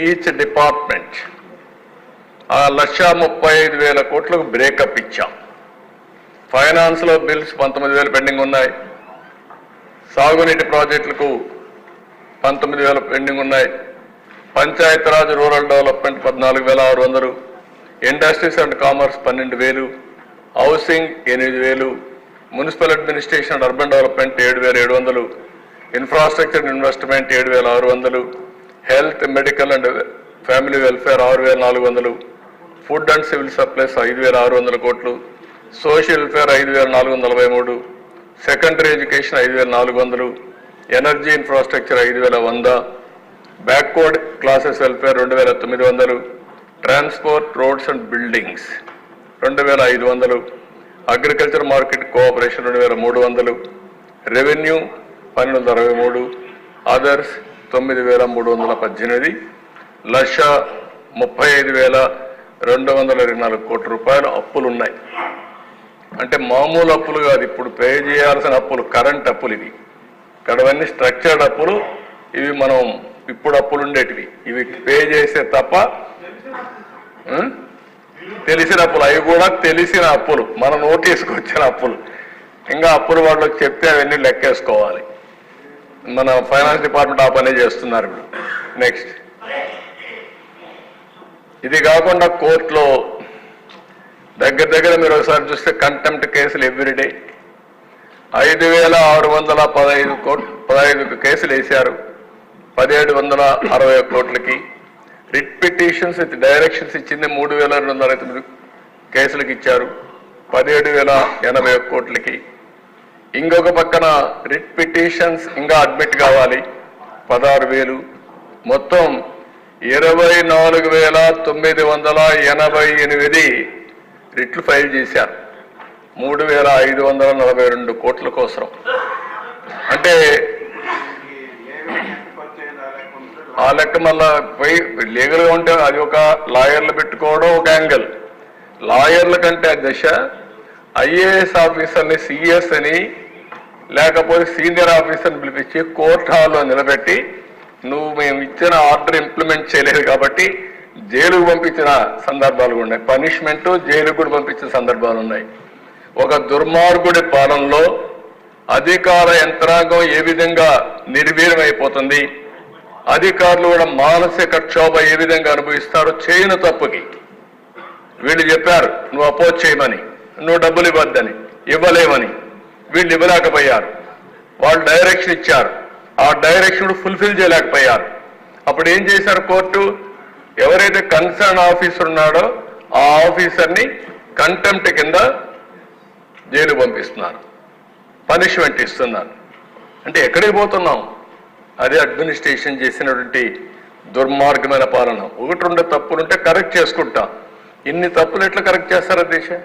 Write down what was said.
Each department ఆ 1,35,000 కోట్లకు breakup ఇచ్చాం. ఫైనాన్స్లో బిల్స్ 19,000 పెండింగ్ ఉన్నాయి, సాగునీటి ప్రాజెక్టులకు 19,000 పెండింగ్ ఉన్నాయి, Panchayati Raj rural development 14,600, industries and commerce 12,000, housing 8,000, municipal administration and urban development 7,700, infrastructure investment 7,600, health medical and family welfare 6,400, food and civil supplies 5,600 కోట్లు, social welfare 5,443, secondary education 5,400, energy infrastructure 5,100, backward classes welfare 2,900, transport roads and buildings 2,500, agriculture market cooperation 2,300, revenue 1,263, others 9,318, 1,35,224 కోట్ల రూపాయలు అప్పులు ఉన్నాయి. అంటే మామూలు అప్పులు కాదు, ఇప్పుడు పే చేయాల్సిన అప్పులు, కరెంట్ అప్పులు ఇవి. ఇక్కడవన్నీ స్ట్రక్చర్డ్ అప్పులు, ఇవి మనం ఇప్పుడు అప్పులు ఉండేటివి, ఇవి పే చేసే తప్ప తెలిసిన అప్పులు, అవి కూడా తెలిసిన అప్పులు, మన నోటీస్కి వచ్చిన అప్పులు. ఇంకా అప్పులు వాళ్ళకి చెప్తే అవన్నీ లెక్కేసుకోవాలి. మన ఫైనాన్స్ డిపార్ట్మెంట్ ఆ పనే చేస్తున్నారు ఇప్పుడు. నెక్స్ట్, ఇది కాకుండా కోర్టులో దగ్గర మీరు ఒకసారి చూస్తే కంటెంప్ట్ కేసులు ఎవ్రీడే 5,615 కేసులు వేశారు, 1,761 కోట్లకి. రిట్ పిటిషన్స్ విత్ డైరెక్షన్స్ ఇచ్చింది 3,209 కేసులకు ఇచ్చారు, 17,081 కోట్లకి. ఇంకొక పక్కన రిట్ పిటిషన్స్ ఇంకా అడ్మిట్ కావాలి 16,000, మొత్తం 24,988 రిట్లు ఫైల్ చేశారు 3,542 కోట్ల కోసం. అంటే ఆ లెక్క మళ్ళా పోయి లీగల్గా ఉంటే అది ఒక లాయర్లు పెట్టుకోవడం ఒక యాంగిల్. లాయర్ల కంటే దశ ఐఏఎస్ ఆఫీసర్ని సిఎస్ అని లేకపోతే సీనియర్ ఆఫీసర్ని పిలిపించి కోర్ట్ హాల్లో నిలబెట్టి నువ్వు మేము ఇచ్చిన ఆర్డర్ ఇంప్లిమెంట్ చేయలేదు కాబట్టి జైలుకు పంపించిన సందర్భాలు ఉన్నాయి, పనిష్మెంట్ జైలుకు కూడా పంపించిన సందర్భాలు ఉన్నాయి. ఒక దుర్మార్గుడి పాలనలో అధికార యంత్రాంగం ఏ విధంగా నిర్వీర్యమైపోతుంది, అధికారులు కూడా మానసిక క్షోభ ఏ విధంగా అనుభవిస్తారో చేయని తప్పుకి. వీళ్ళు చెప్పారు నువ్వు అపోజ్ చేయమని, నువ్వు డబ్బులు ఇవ్వద్దని, ఇవ్వలేమని. వీళ్ళు ఇవ్వలేకపోయారు, వాళ్ళు డైరెక్షన్ ఇచ్చారు, ఆ డైరెక్షన్ ఫుల్ఫిల్ చేయలేకపోయారు. అప్పుడు ఏం చేశారు కోర్టు, ఎవరైతే కన్సర్న్ ఆఫీసర్ ఉన్నాడో ఆ ఆఫీసర్ని కంటెంప్ట్ కింద జైలు పంపిస్తున్నారు, పనిష్మెంట్ ఇస్తున్నారు. అంటే ఎక్కడికి పోతున్నాం? అదే అడ్మినిస్ట్రేషన్ చేసినటువంటి దుర్మార్గమైన పాలన. 1-2 తప్పులుంటే కరెక్ట్ చేసుకుంటాం, ఇన్ని తప్పులు ఎట్లా కరెక్ట్ చేస్తారా దేశం?